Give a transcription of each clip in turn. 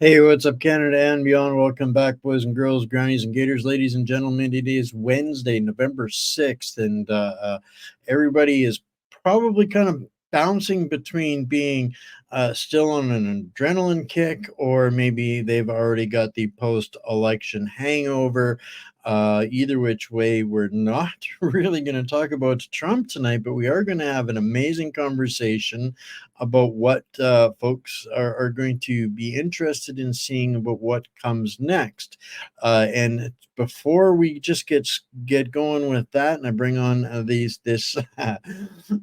Hey, what's up, Canada and beyond? Welcome back, boys and girls, grannies and gators, ladies and gentlemen. It is Wednesday, November 6th, and everybody is probably kind of bouncing between being still on an adrenaline kick, or maybe they've already got the post-election hangover. Either which way, we're not really going to talk about Trump tonight, but we are going to have an amazing conversation about what folks are going to be interested in seeing about what comes next. And before we just get going with that, and I bring on this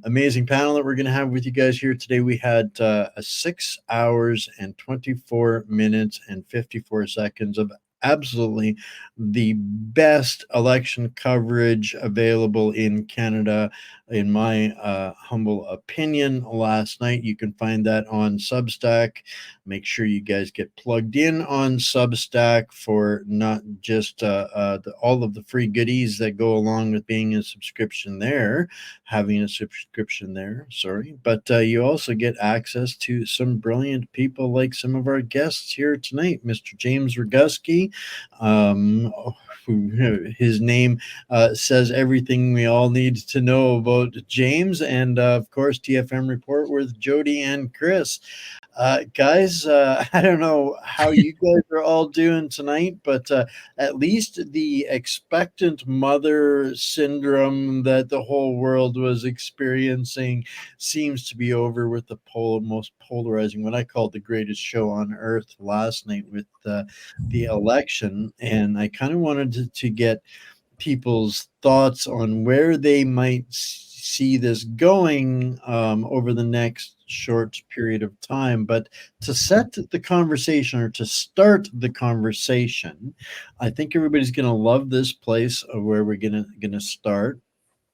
amazing panel that we're going to have with you guys here today, we had 6 hours and 24 minutes and 54 seconds of absolutely the best election coverage available in Canada, in my humble opinion, last night. You can find that on Substack. Make sure you guys get plugged in on Substack for not just all of the free goodies that go along with being a subscription there, having a subscription there, sorry. But you also get access to some brilliant people like some of our guests here tonight, Mr. James Roguski, his name says everything we all need to know about James, and of course TFM Report with Jody and Cris. Guys, I don't know how you guys are all doing tonight, but at least the expectant mother syndrome that the whole world was experiencing seems to be over with the most polarizing, what I called the greatest show on earth last night with the election. And I kind of wanted to get people's thoughts on where they might see this going over the next short period of time. But to set the conversation, or to start the conversation, I think everybody's going to love this place of where we're going to start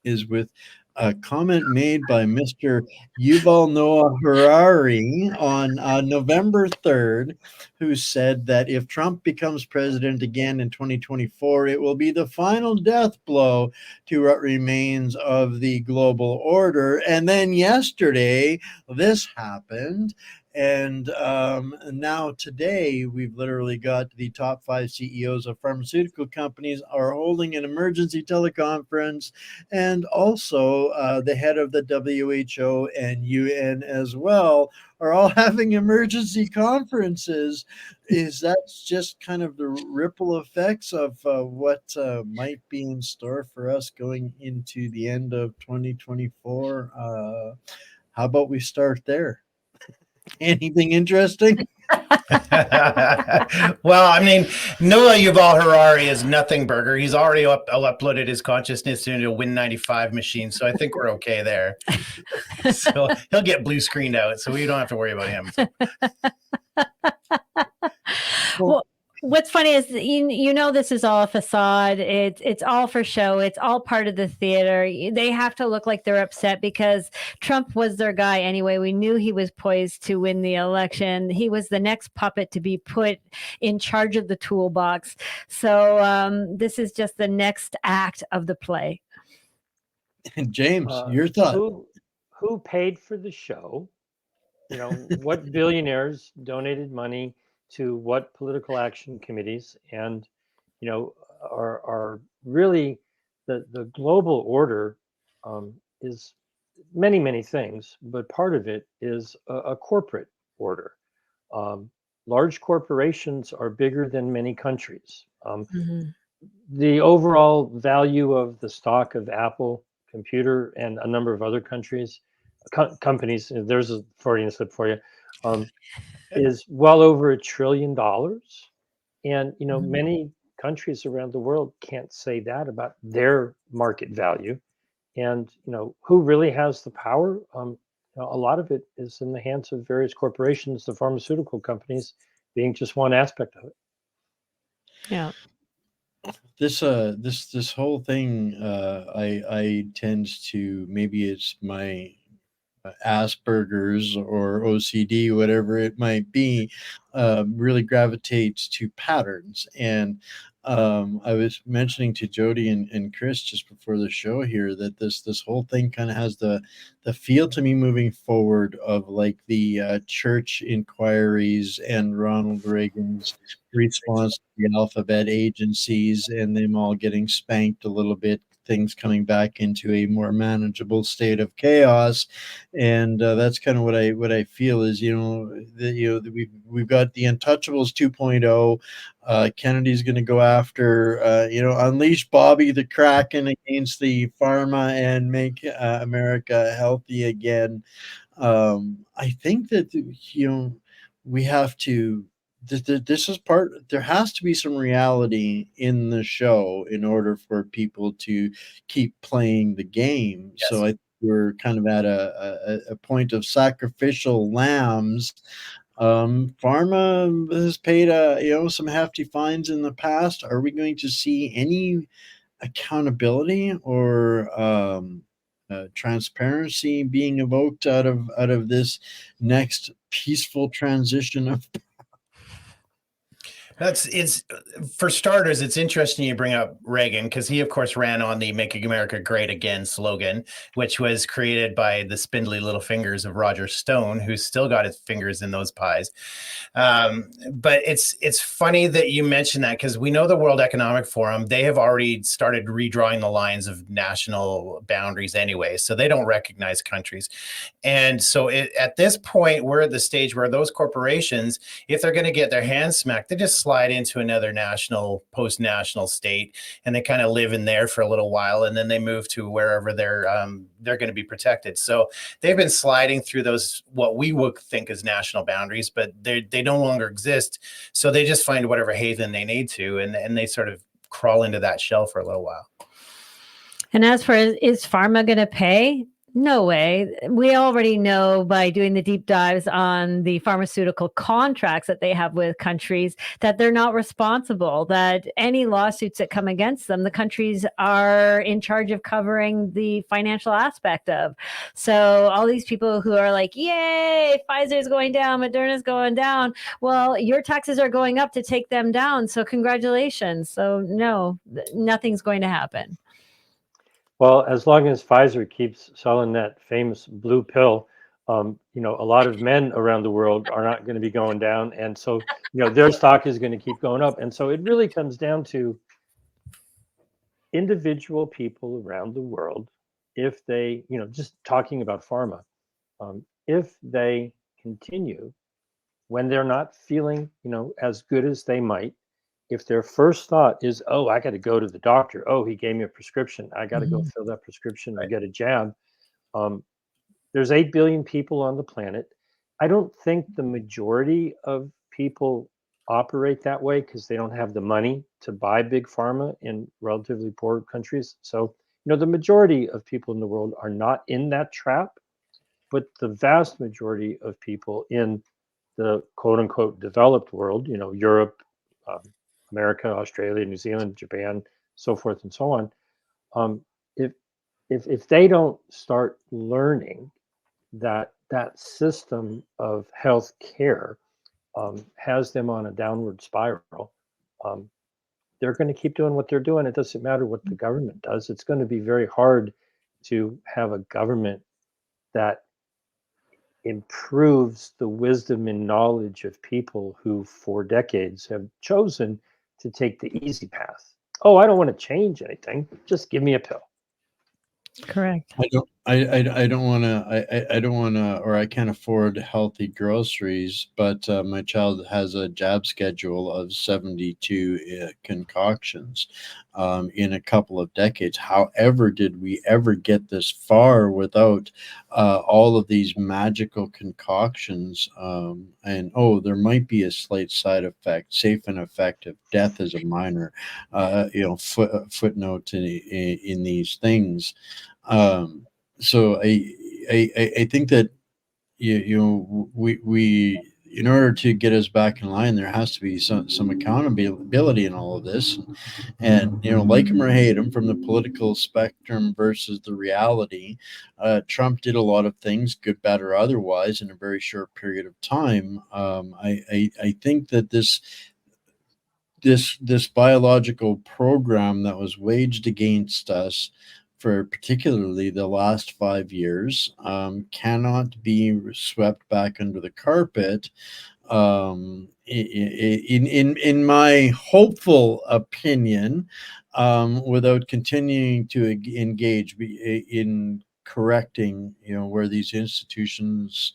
is with a comment made by Mr. Yuval Noah Harari on November 3rd, who said that if Trump becomes president again in 2024, it will be the final death blow to what remains of the global order. And then yesterday, this happened. And now today, we've literally got the top 5 CEOs of pharmaceutical companies are holding an emergency teleconference, and also the head of the WHO and UN as well are all having emergency conferences. Is that just kind of the ripple effects of what might be in store for us going into the end of 2024? How about we start there? Anything interesting? Well, I mean, Noah Yuval Harari is nothing burger. He's already uploaded his consciousness into a Win95 machine, so I think we're okay there. So he'll get blue screened out, so we don't have to worry about him. Well, what's funny is this is all a facade. It's all for show. It's all part of the theater. They have to look like they're upset because Trump was their guy anyway. We knew he was poised to win the election. He was the next puppet to be put in charge of the toolbox. So this is just the next act of the play. James, your thought. Who paid for the show? What billionaires donated money to what political action committees, and are really the global order is many things, but part of it is a corporate order. Large corporations are bigger than many countries. The overall value of the stock of Apple Computer and a number of other companies, there's a Freudian slip for you, is well over $1 trillion. And, many countries around the world can't say that about their market value. And, who really has the power? A lot of it is in the hands of various corporations, the pharmaceutical companies being just one aspect of it. Yeah. This whole thing, I tend to, maybe it's my Asperger's or OCD, whatever it might be, really gravitates to patterns. And I was mentioning to Jody and Cris just before the show here that this whole thing kind of has the feel to me moving forward of like the church inquiries and Ronald Reagan's response to the alphabet agencies and them all getting spanked a little bit, things coming back into a more manageable state of chaos. And that's kind of what I feel is, we've got the Untouchables 2.0. Kennedy's going to go after, unleash Bobby the Kraken against the pharma and make America healthy again. I think that, we have to, this is part, there has to be some reality in the show in order for people to keep playing the game. Yes. So I think we're kind of at a point of sacrificial lambs. Pharma has paid some hefty fines in the past. Are we going to see any accountability or transparency being evoked out of this next peaceful transition of? It's for starters, it's interesting you bring up Reagan because he, of course, ran on the "Make America Great Again" slogan, which was created by the spindly little fingers of Roger Stone, who's still got his fingers in those pies. But it's funny that you mentioned that because we know the World Economic Forum, they have already started redrawing the lines of national boundaries anyway, so they don't recognize countries. And so at this point, we're at the stage where those corporations, if they're going to get their hands smacked, they just slide into another post-national state, and they kind of live in there for a little while, and then they move to wherever they're going to be protected. So they've been sliding through those what we would think is national boundaries, but they no longer exist. So they just find whatever haven they need to, and they sort of crawl into that shell for a little while. And as for, is pharma going to pay? No way. We already know by doing the deep dives on the pharmaceutical contracts that they have with countries that they're not responsible, that any lawsuits that come against them, the countries are in charge of covering the financial aspect of. So all these people who are like, yay, Pfizer's going down, Moderna's going down. Well, your taxes are going up to take them down. So congratulations. So no, nothing's going to happen. Well, as long as Pfizer keeps selling that famous blue pill, a lot of men around the world are not going to be going down. And so, their stock is going to keep going up. And so it really comes down to individual people around the world. If they, just talking about pharma, if they continue when they're not feeling, as good as they might, if their first thought is, oh, I got to go to the doctor. Oh, he gave me a prescription. I got to go fill that prescription and get a jab. There's 8 billion people on the planet. I don't think the majority of people operate that way because they don't have the money to buy big pharma in relatively poor countries. So, the majority of people in the world are not in that trap, but the vast majority of people in the quote unquote developed world, Europe, America, Australia, New Zealand, Japan, so forth and so on. If they don't start learning that system of health care has them on a downward spiral, they're going to keep doing what they're doing. It doesn't matter what the government does. It's going to be very hard to have a government that improves the wisdom and knowledge of people who for decades have chosen to take the easy path. Oh, I don't want to change anything. Just give me a pill. Correct. I don't want to, or I can't afford healthy groceries, but my child has a jab schedule of 72 concoctions in a couple of decades. However, did we ever get this far without all of these magical concoctions? And there might be a slight side effect, safe and effective. Death is a minor, footnote in these things. So I think that we in order to get us back in line, there has to be some accountability in all of this. And, like him or hate him, from the political spectrum versus the reality, Trump did a lot of things, good, bad, or otherwise, in a very short period of time. I think that this biological program that was waged against us for particularly the last 5 years cannot be swept back under the carpet. In my hopeful opinion, without continuing to engage in correcting, where these institutions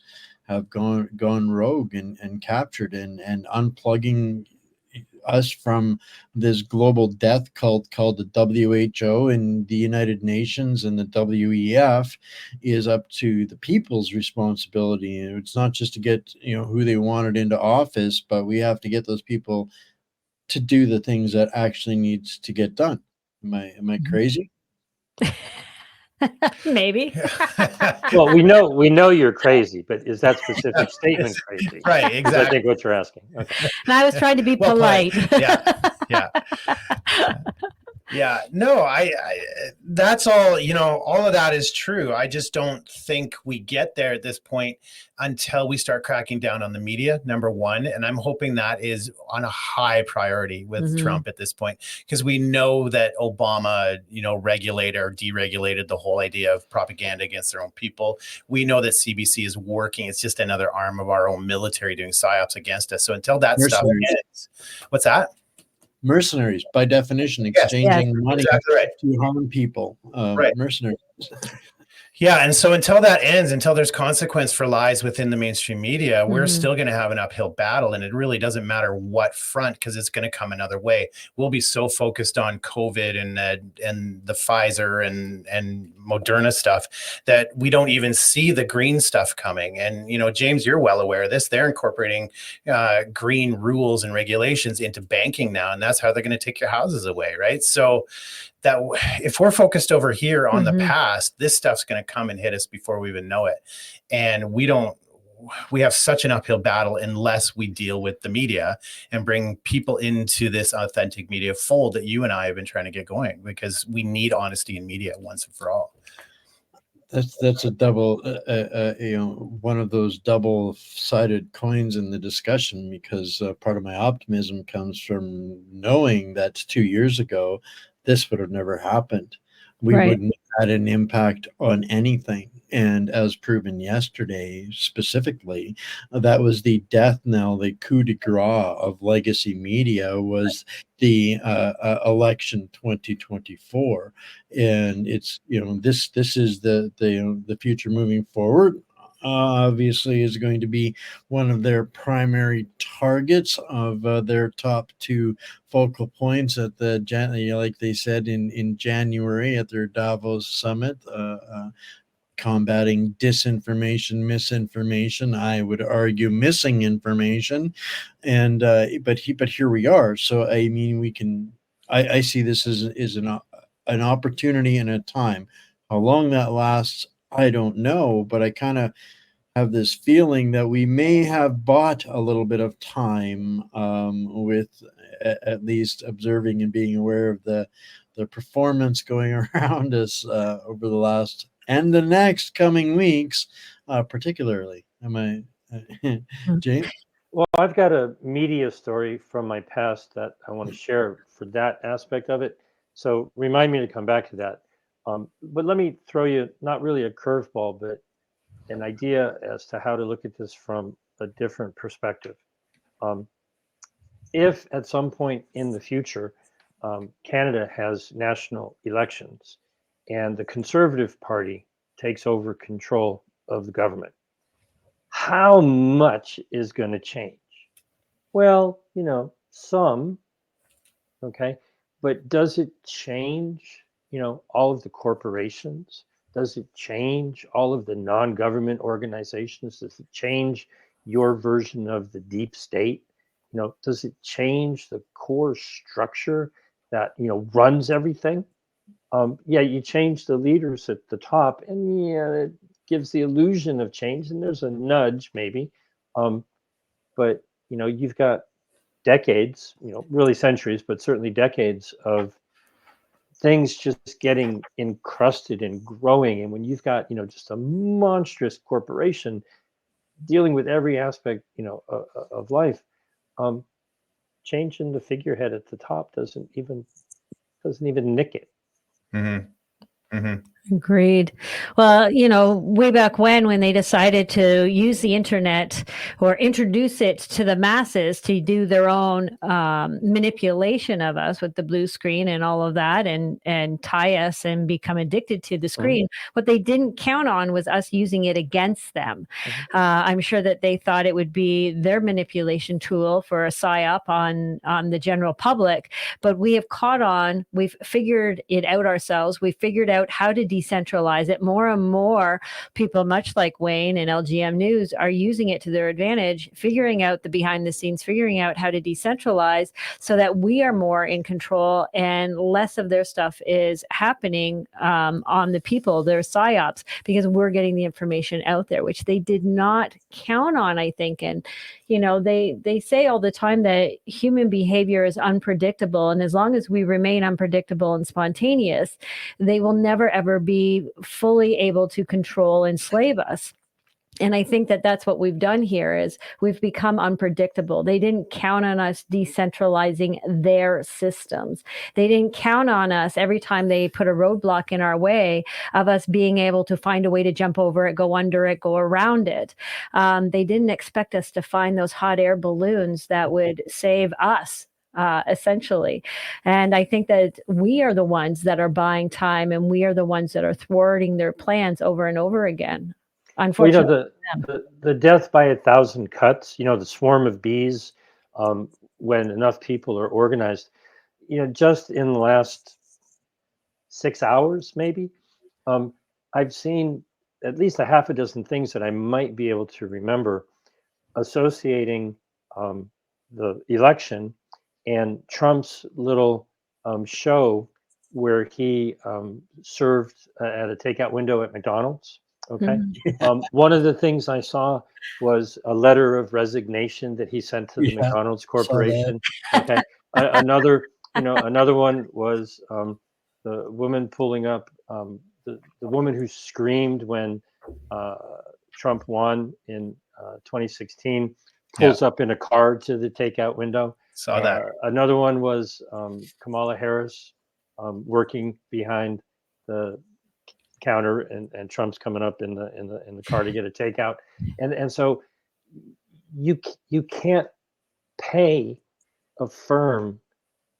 have gone rogue and captured and unplugging us from this global death cult called the WHO and the United Nations and the WEF is up to the people's responsibility. And it's not just to get, who they wanted into office, but we have to get those people to do the things that actually needs to get done. Am I crazy? Maybe. Well, we know you're crazy, but is that specific statement crazy? Right, exactly. I think what you're asking. Okay. And I was trying to be Well polite. played. Yeah. Yeah, no, I that's all, all of that is true. I just don't think we get there at this point until we start cracking down on the media, number one. And I'm hoping that is on a high priority with Trump at this point, because we know that Obama, regulated or deregulated the whole idea of propaganda against their own people. We know that CBC is working. It's just another arm of our own military doing psyops against us. So until that stuff ends, what's that? Mercenaries, by definition, exchanging money to harm people. Mercenaries. Yeah, and so until that ends, until there's consequence for lies within the mainstream media, we're still going to have an uphill battle, and it really doesn't matter what front, because it's going to come another way. We'll be so focused on COVID and the Pfizer and Moderna stuff that we don't even see the green stuff coming. And James, you're well aware of this. They're incorporating green rules and regulations into banking now, and that's how they're going to take your houses away, right? So that if we're focused over here on the past, this stuff's going to come and hit us before we even know it. And we have such an uphill battle unless we deal with the media and bring people into this authentic media fold that you and I have been trying to get going, because we need honesty in media once and for all. That's a double, one of those double-sided coins in the discussion, because part of my optimism comes from knowing that 2 years ago, this would have never happened. We wouldn't have had an impact on anything. And as proven yesterday, specifically, that was the death knell, the coup de grace of legacy media was the election 2024. And it's, this is the future moving forward. Obviously is going to be one of their primary targets of their top two focal points at the like they said in January at their Davos summit, combating disinformation, misinformation, I would argue missing information, and but here we are. So I mean, I see this as an opportunity and a time. How long that lasts, I don't know, but I kind of have this feeling that we may have bought a little bit of time with at least observing and being aware of the performance going around us over the last and the next coming weeks, particularly. Am I, James? Well, I've got a media story from my past that I want to share for that aspect of it. So remind me to come back to that. But let me throw you not really a curveball, but an idea as to how to look at this from a different perspective. If at some point in the future, Canada has national elections and the Conservative Party takes over control of the government, how much is going to change? Well, some, okay, but does it change, all of the corporations? Does it change all of the non-government organizations? Does it change your version of the deep state? Does it change the core structure that, runs everything? Yeah, you change the leaders at the top, and it gives the illusion of change, and there's a nudge maybe. but you've got decades, really centuries, but certainly decades of things just getting encrusted and growing. And when you've got, just a monstrous corporation dealing with every aspect, of life, changing the figurehead at the top doesn't even nick it. Mm-hmm. Mm-hmm. Agreed. Well, way back when they decided to use the internet or introduce it to the masses to do their own manipulation of us with the blue screen and all of that, and tie us and become addicted to the screen. What they didn't count on was us using it against them. I'm sure that they thought it would be their manipulation tool for a psyop on the general public, but we have caught on. We've figured it out ourselves. We've figured out how to decentralize it. More and more people, much like Wayne and LGM News, are using it to their advantage, figuring out the behind the scenes, figuring out how to decentralize so that we are more in control and less of their stuff is happening on the people, their psyops, because we're getting the information out there, which they did not count on, I think. And they say all the time that human behavior is unpredictable, and as long as we remain unpredictable and spontaneous, they will never ever be fully able to control and enslave us. And I think that that's what we've done here is we've become unpredictable. They didn't count on us decentralizing their systems. They didn't count on us every time they put a roadblock in our way of us being able to find a way to jump over it, go under it, go around it. They didn't expect us to find those hot air balloons that would save us. Essentially. And I think that we are the ones that are buying time, and we are the ones that are thwarting their plans over and over again. Unfortunately, the death by 1,000 cuts, the swarm of bees, when enough people are organized, just in the last 6 hours, maybe, I've seen at least a half a dozen things that I might be able to remember associating the election and Trump's little show where he served at a takeout window at McDonald's. Okay. One of the things I saw was a letter of resignation that he sent to the McDonald's Corporation. Okay. Another one was the woman pulling up, the woman who screamed when Trump won in 2016, pulls up in a car to the takeout window. Saw that. Another one was Kamala Harris working behind the counter, and Trump's coming up in the car to get a takeout, and so you can't pay a firm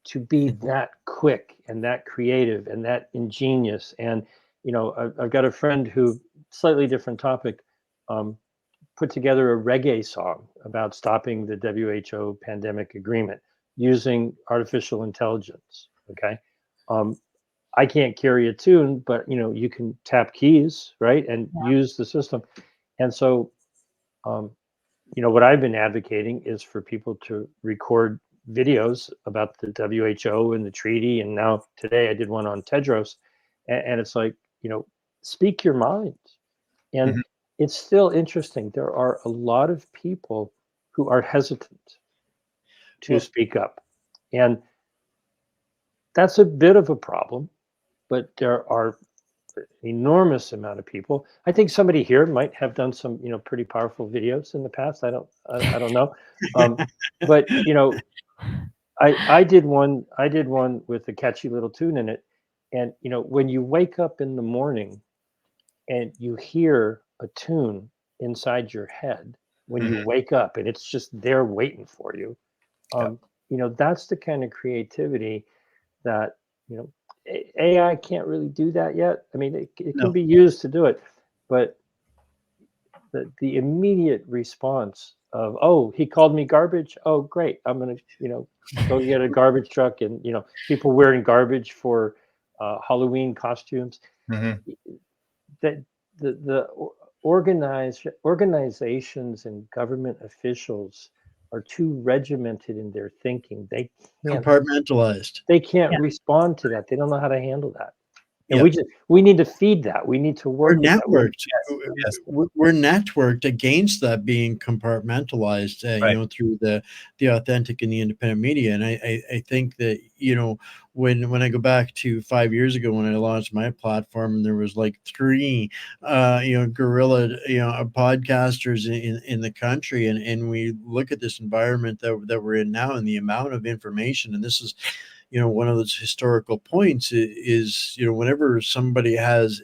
to be that quick and that creative and that ingenious. And I've got a friend who, slightly different topic, put together a reggae song about stopping the WHO pandemic agreement using artificial intelligence. Okay. I can't carry a tune, but you can tap keys, right, and use the system. And so, what I've been advocating is for people to record videos about the WHO and the treaty. And now today I did one on Tedros, and it's like, speak your mind. And it's still interesting. There are a lot of people who are hesitant to speak up, and that's a bit of a problem. But there are an enormous amount of people. I think somebody here might have done some, pretty powerful videos in the past. I don't know. But I did one with a catchy little tune in it. And when you wake up in the morning and you hear a tune inside your head when you wake up, and it's just there waiting for you, that's the kind of creativity that AI can't really do that yet. I mean, it can be used to do it, but the immediate response of, oh, he called me garbage. Oh, great. I'm going to, go get a garbage truck, and, people wearing garbage for Halloween costumes. That the organizations and government officials are too regimented in their thinking. They can't compartmentalized. They can't respond to that. They don't know how to handle that. And we need to feed that. We need to work. We're networked. Yes. We're networked against that being compartmentalized, Right. through the authentic and the independent media. And I think that, when I go back to 5 years ago when I launched my platform, and there was like three, guerrilla, podcasters in the country, and we look at this environment that we're in now, and the amount of information, and this is, one of those historical points is, whenever somebody has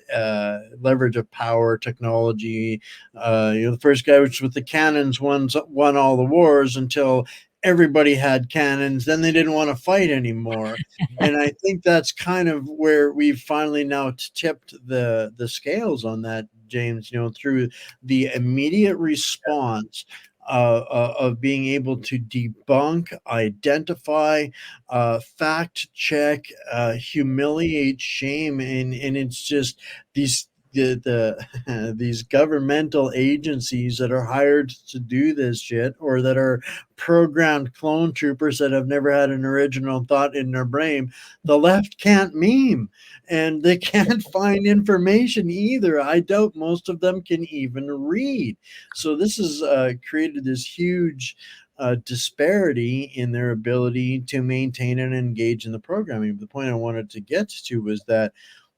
leverage of power, technology, the first guy was with the cannons won all the wars until everybody had cannons. Then they didn't want to fight anymore. And I think that's kind of where we've finally now tipped the scales on that, James, through the immediate response of being able to debunk, identify, fact check, humiliate, shame, and it's just these governmental agencies that are hired to do this shit, or that are programmed clone troopers that have never had an original thought in their brain. The left can't meme, and they can't find information either. I doubt most of them can even read. So this has created this huge disparity in their ability to maintain and engage in the programming. The point I wanted to get to was that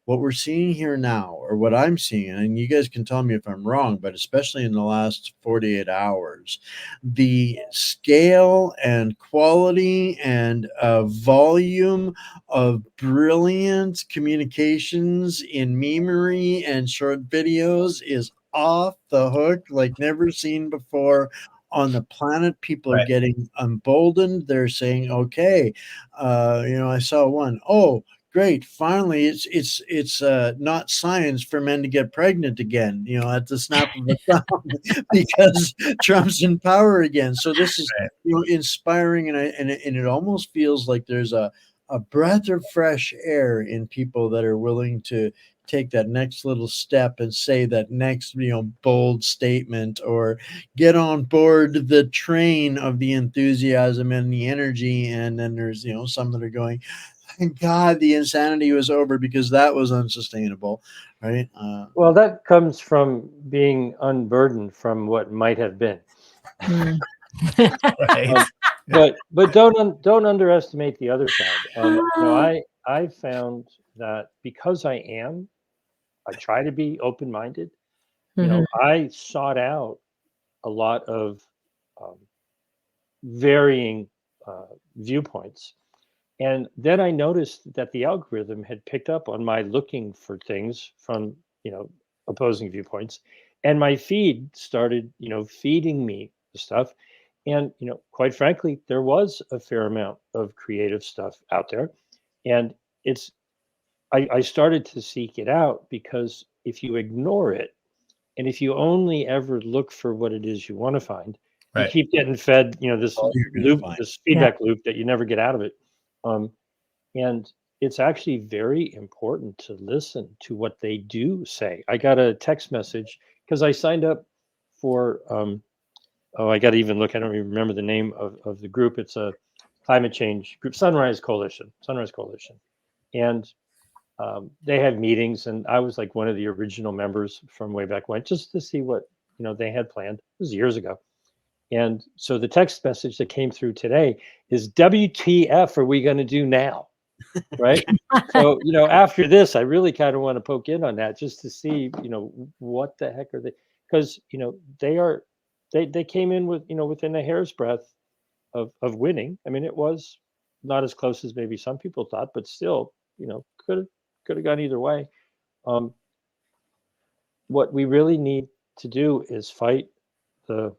what we're seeing here now, or what I'm seeing, and you guys can tell me if I'm wrong, but especially in the last 48 hours, the scale and quality and volume of brilliant communications in memery and short videos is off the hook like never seen before on the planet. People are Right. getting emboldened. They're saying, okay, I saw one. Oh, great! Finally, it's not science for men to get pregnant again. At the snap of a thumb, because Trump's in power again. So this is inspiring, and it almost feels like there's a breath of fresh air in people that are willing to take that next little step and say that next bold statement, or get on board the train of the enthusiasm and the energy. And then there's some that are going, thank God the insanity was over, because that was unsustainable, right? Well, that comes from being unburdened from what might have been. Right. But don't underestimate the other side. I found that because I try to be open-minded. I sought out a lot of um, varying viewpoints. And then I noticed that the algorithm had picked up on my looking for things from, opposing viewpoints. And my feed started, feeding me the stuff. And, quite frankly, there was a fair amount of creative stuff out there. And I started to seek it out, because if you ignore it, and if you only ever look for what it is you want to find, you Right. keep getting fed, this All you're gonna loop, find. this feedback loop that you never get out of it. And it's actually very important to listen to what they do say. I got a text message because I signed up for, I got to even look, I don't even remember the name of the group. It's a climate change group, Sunrise Coalition. And they have meetings, and I was like one of the original members from way back when, just to see what they had planned. It was years ago. And so the text message that came through today is, WTF are we going to do now? Right. So, after this, I really kind of want to poke in on that, just to see, what the heck are they? Because, they came in with, within a hair's breadth of winning. I mean, it was not as close as maybe some people thought, but still, could have gone either way. What we really need to do is fight the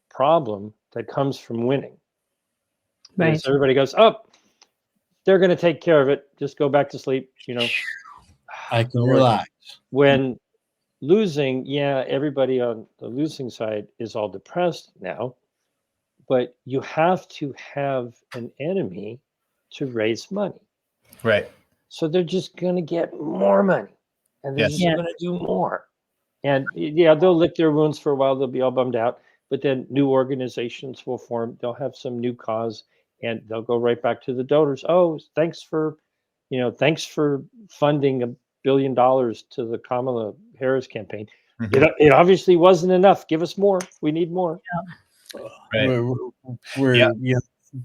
problem that comes from winning. Right. Because everybody goes, oh, they're going to take care of it. Just go back to sleep. I can relax. When losing, everybody on the losing side is all depressed now, but you have to have an enemy to raise money. Right. So they're just going to get more money, and they're Yes. just going to do more. And they'll lick their wounds for a while. They'll be all bummed out, but then new organizations will form. They'll have some new cause, and they'll go right back to the donors. Oh, thanks for funding billion to the Kamala Harris campaign. Mhm. It obviously wasn't enough. Give us more. We need more. Right. We're yeah,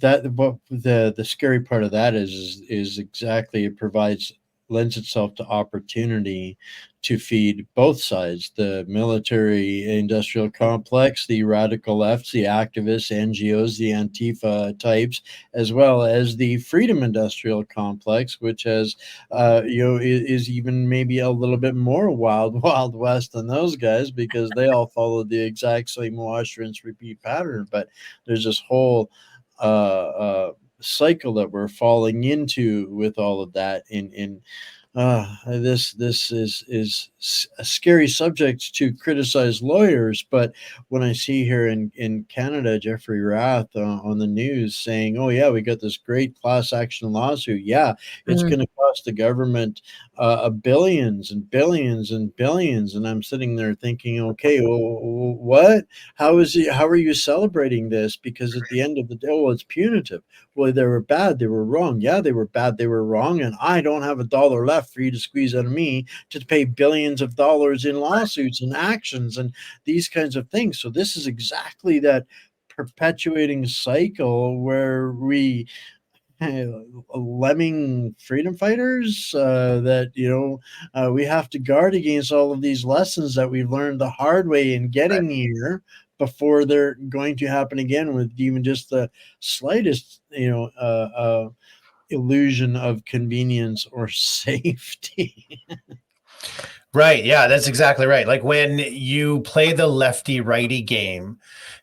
that what the scary part of that is exactly it lends itself to opportunity to feed both sides, the military industrial complex, the radical lefts, the activists, NGOs, the Antifa types, as well as the freedom industrial complex, which has is even maybe a little bit more wild west than those guys, because they all follow the exact same wash rinse repeat pattern. But there's this whole cycle that we're falling into with all of that. This is a scary subject to criticize lawyers, but when I see here in Canada, Jeffrey Rath on the news saying, "Oh yeah, we got this great class action lawsuit. Yeah, it's going to cost the government billions and billions and billions," and I'm sitting there thinking, "Okay, well, what? How are you celebrating this? Because at the end of the day, oh, it's punitive. Well, they were bad. They were wrong. Yeah, they were bad. They were wrong. And I don't have a dollar left for you to squeeze out of me to pay billions of dollars in lawsuits and actions and these kinds of things." So this is exactly that perpetuating cycle where we lemming freedom fighters that we have to guard against all of these lessons that we've learned the hard way in getting here before they're going to happen again with even just the slightest illusion of convenience or safety. Right. Yeah, that's exactly right. Like when you play the lefty righty game,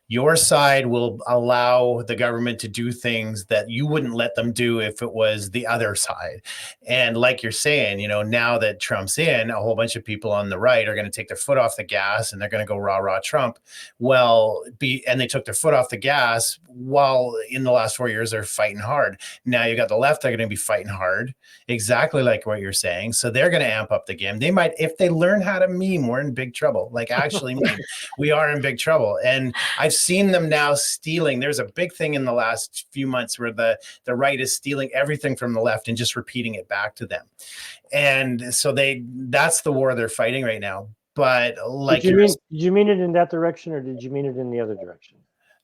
your side will allow the government to do things that you wouldn't let them do if it was the other side. And like you're saying, now that Trump's in, a whole bunch of people on the right are going to take their foot off the gas and they're going to go rah, rah Trump. And they took their foot off the gas while in the last 4 years, they're fighting hard. Now you got the left, they're going to be fighting hard, exactly like what you're saying. So they're going to amp up the game. They might, if they learn how to meme, we're in big trouble. Like actually meme, we are in big trouble. And I've seen them now stealing. There's a big thing in the last few months where the right is stealing everything from the left and just repeating it back to them. And so that's the war they're fighting right now. But like, did you mean it in that direction, or did you mean it in the other direction?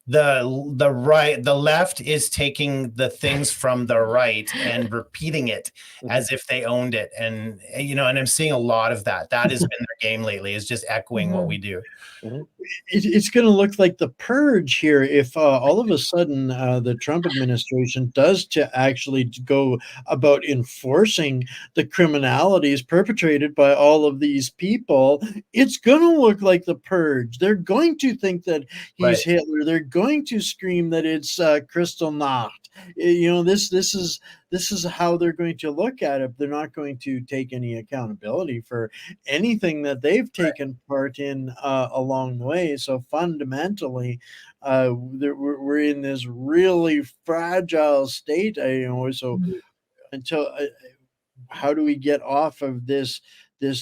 The left is taking the things from the right and repeating it as if they owned it. And, and I'm seeing a lot of that. That has been their game lately, is just echoing what we do. It's going to look like the purge here if all of a sudden the Trump administration does to actually go about enforcing the criminalities perpetrated by all of these people. It's going to look like the purge. They're going to think that he's Hitler. They're going to scream that it's Kristallnacht. This is how they're going to look at it. They're not going to take any accountability for anything that they've taken part in along the way. So fundamentally, we're in this really fragile state. So until how do we get off of this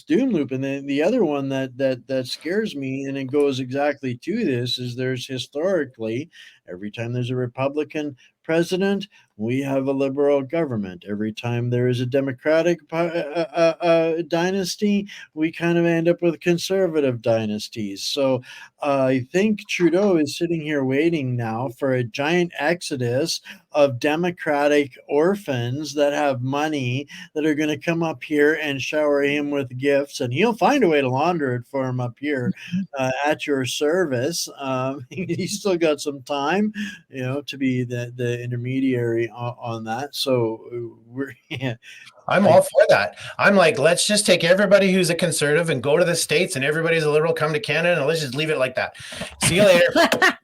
doom loop? And then the other one that scares me, and it goes exactly to this, is there's historically, every time there's a Republican president, we have a liberal government. Every time there is a Democratic dynasty, we kind of end up with conservative dynasties. So I think Trudeau is sitting here waiting now for a giant exodus of Democratic orphans that have money that are going to come up here and shower him with gifts, and he'll find a way to launder it for him up here at your service. He's still got some time, to be the intermediary on that. So I'm all for that. I'm like, let's just take everybody who's a conservative and go to the States, and everybody's a liberal come to Canada, and let's just leave it like that. See you later.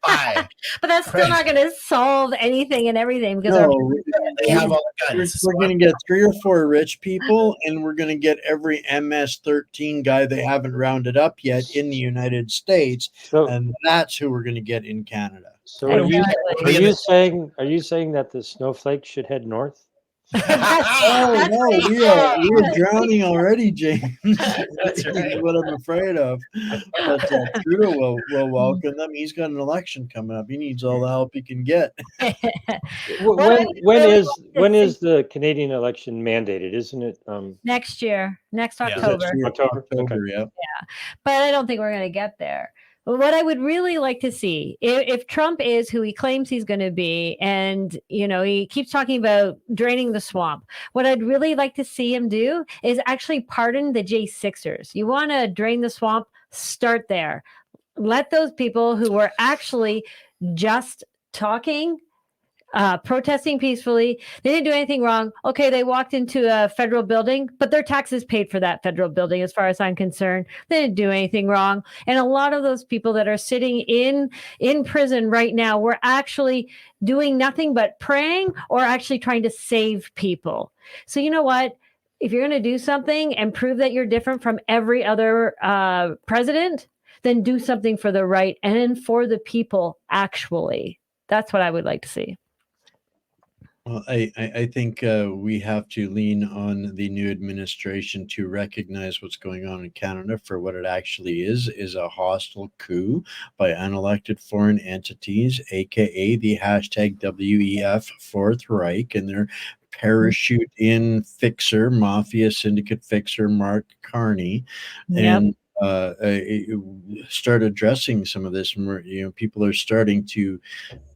Bye. But that's still not going to solve anything and everything, because they have all the guns. We're going to get 3 or 4 rich people, and we're going to get every MS-13 guy they haven't rounded up yet in the United States, and that's who we're going to get in Canada. So are you saying that the snowflakes should head north? Oh That's no, what he we are said. drowning already, James. That's right. Is what I'm afraid of. But Trudeau will welcome them. He's got an election coming up. He needs all the help he can get. What I would really like to When see- is the Canadian election mandated? Isn't it next year, next Yeah. October? October? October, Okay. yeah. But I don't think we're going to get there. But what I would really like to see, if Trump is who he claims he's going to be, and he keeps talking about draining the swamp, what I'd really like to see him do is actually pardon the J6ers. You want to drain the swamp? Start there. Let those people who were actually just talking, protesting peacefully. They didn't do anything wrong. Okay, they walked into a federal building, but their taxes paid for that federal building, as far as I'm concerned. They didn't do anything wrong. And a lot of those people that are sitting in prison right now were actually doing nothing but praying or actually trying to save people. So you know what? If you're going to do something and prove that you're different from every other president, then do something for the right and for the people, actually. That's what I would like to see. Well, I think we have to lean on the new administration to recognize what's going on in Canada for what it actually is a hostile coup by unelected foreign entities, aka the hashtag WEF Fourth Reich, and their parachute in fixer, mafia syndicate fixer, Mark Carney. Yep. And start addressing some of this. People are starting to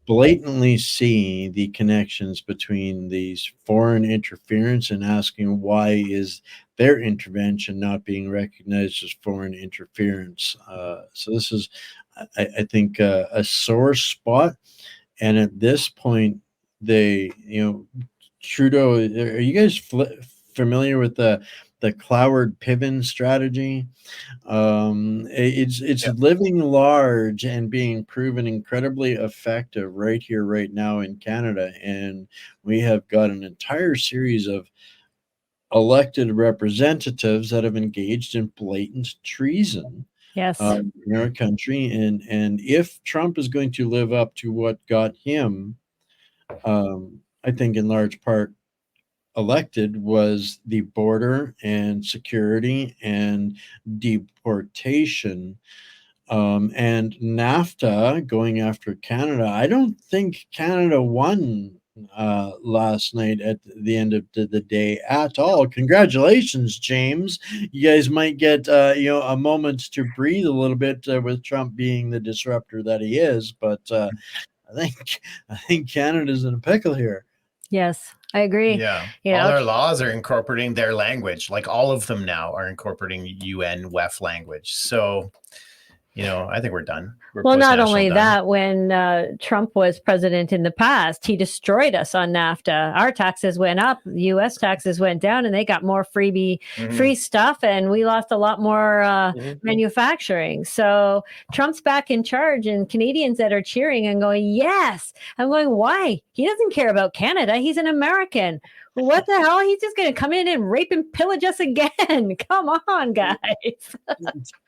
blatantly see the connections between these foreign interference and asking why is their intervention not being recognized as foreign interference. So this is, I think, a sore spot. And at this point, Trudeau. Are you guys familiar with the Cloward Piven strategy? It's living large and being proven incredibly effective right here, right now in Canada, and we have got an entire series of elected representatives that have engaged in blatant treason Yes. in our country, and if Trump is going to live up to what got him, I think in large part elected, was the border and security and deportation, and NAFTA going after Canada. I don't think Canada won last night at the end of the day at all. Congratulations, James. You guys might get a moment to breathe a little bit with Trump being the disruptor that he is, but I think Canada's in a pickle here. Yes, I agree. Yeah. All our laws are incorporating their language. Like all of them now are incorporating UN WEF language. So, I think we're done. Well, not only that, when Trump was president in the past, he destroyed us on NAFTA. Our taxes went up, U.S. taxes went down, and they got more free stuff, and we lost a lot more manufacturing. So Trump's back in charge, and Canadians that are cheering and going, yes. I'm going, why? He doesn't care about Canada. He's an American. What the hell? He's just going to come in and rape and pillage us again. Come on, guys.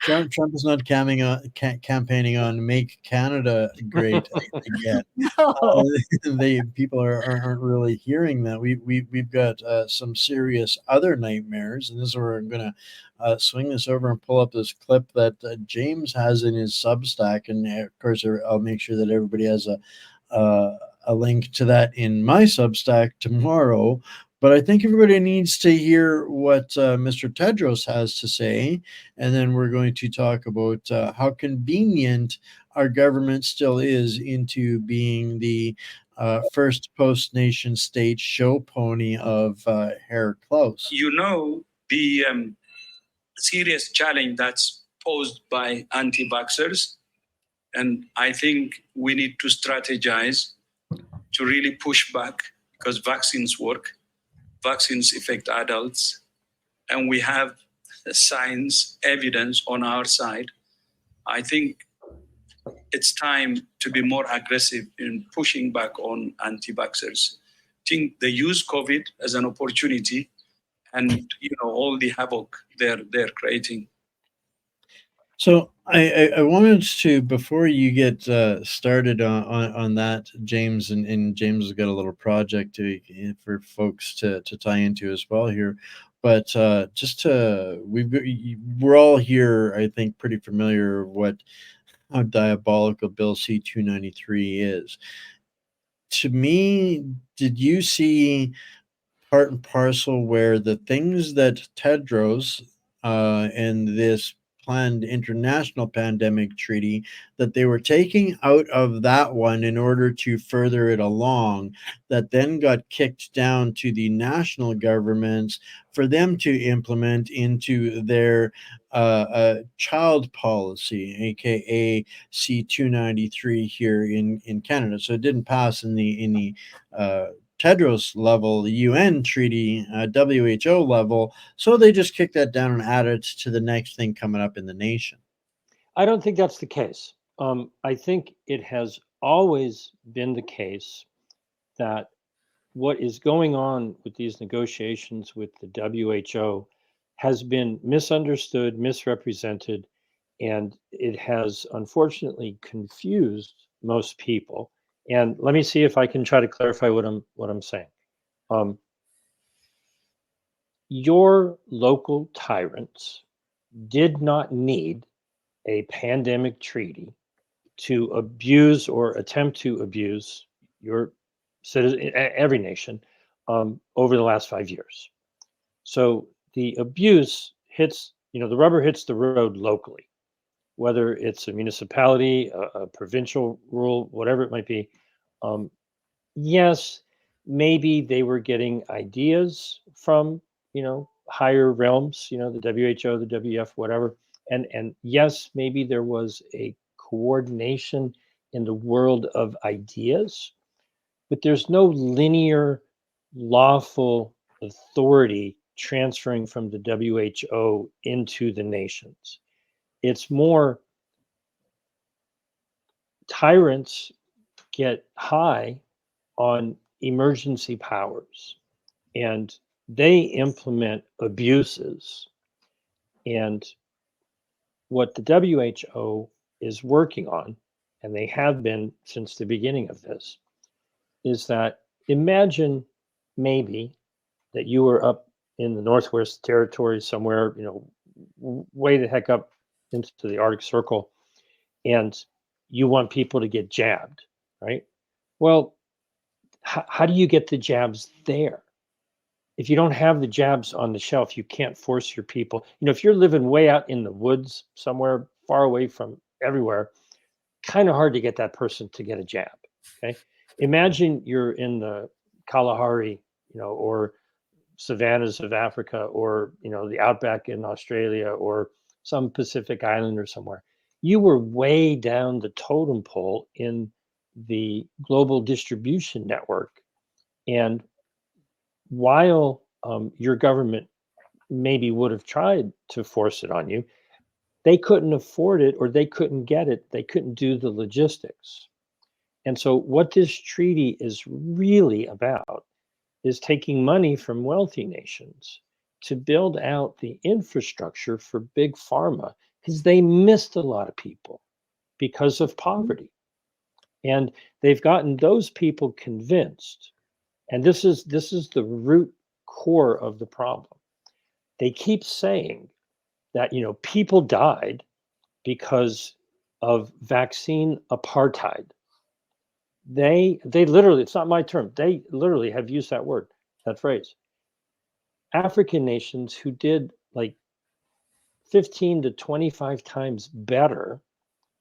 Trump is not campaigning on "Make Canada Great Again." No. People aren't really hearing that. We've got some serious other nightmares, and this is where I'm going to swing this over and pull up this clip that James has in his Substack, and of course I'll make sure that everybody has a link to that in my Substack tomorrow. But I think everybody needs to hear what Mr. Tedros has to say, and then we're going to talk about how convenient our government still is into being the first post-nation state show pony of Herr Klaus. The serious challenge that's posed by anti-vaxxers, and I think we need to strategize to really push back, because vaccines work. Vaccines affect adults, and we have science evidence on our side. I think it's time to be more aggressive in pushing back on anti-vaxxers. I think they use COVID as an opportunity, and all the havoc they're creating. So I wanted to, before you get started on that, James, and James has got a little project for folks to tie into as well here. But we're all here, I think, pretty familiar with how diabolical Bill C-293 is. To me, did you see part and parcel where the things that Tedros and this planned international pandemic treaty that they were taking out of that one in order to further it along, that then got kicked down to the national governments for them to implement into their child policy, aka C-293 here in Canada. So it didn't pass in the Tedros level, the UN treaty, WHO level. So they just kicked that down and added it to the next thing coming up in the nation. I don't think that's the case. I think it has always been the case that what is going on with these negotiations with the WHO has been misunderstood, misrepresented, and it has unfortunately confused most people. And let me see if I can try to clarify what I'm saying. Your local tyrants did not need a pandemic treaty to abuse or attempt to abuse your citizen, every nation, over the last 5 years. So the abuse hits, the rubber hits the road locally, whether it's a municipality, a provincial rule, whatever it might be. Yes, maybe they were getting ideas from, higher realms, the WHO, the WF, whatever. And yes, maybe there was a coordination in the world of ideas, but there's no linear lawful authority transferring from the WHO into the nations. It's more tyrants get high on emergency powers and they implement abuses. And what the WHO is working on, and they have been since the beginning of this, is that imagine maybe that you were up in the Northwest Territories somewhere, way the heck up into the Arctic Circle, and you want people to get jabbed, right? Well, how do you get the jabs there? If you don't have the jabs on the shelf, you can't force your people. If you're living way out in the woods somewhere far away from everywhere, kind of hard to get that person to get a jab. Okay. Imagine you're in the Kalahari, or savannas of Africa, or, the outback in Australia, or some Pacific island or somewhere. You were way down the totem pole in the global distribution network. And while your government maybe would have tried to force it on you, they couldn't afford it, or they couldn't get it. They couldn't do the logistics. And so what this treaty is really about is taking money from wealthy nations to build out the infrastructure for big pharma, because they missed a lot of people because of poverty. And they've gotten those people convinced. And this is the root core of the problem. They keep saying that, people died because of vaccine apartheid. They literally, it's not my term, they literally have used that phrase. African nations who did like 15 to 25 times better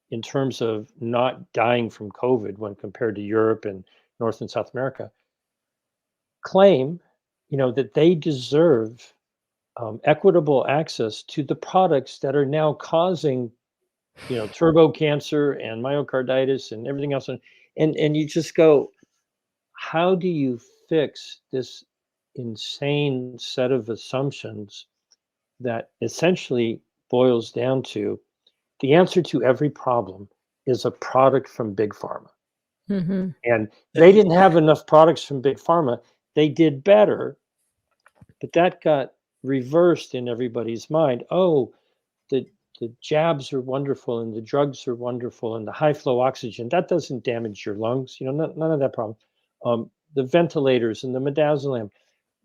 in terms of not dying from COVID when compared to Europe and North and South America, claim, that they deserve equitable access to the products that are now causing, turbo cancer and myocarditis and everything else. And you just go, how do you fix this insane set of assumptions that essentially boils down to the answer to every problem is a product from big pharma? Mm-hmm. And they didn't have enough products from big pharma. They did better, but that got reversed in everybody's mind. Oh, the the jabs are wonderful and the drugs are wonderful and the high flow oxygen, that doesn't damage your lungs, none of that problem. The ventilators and the midazolam,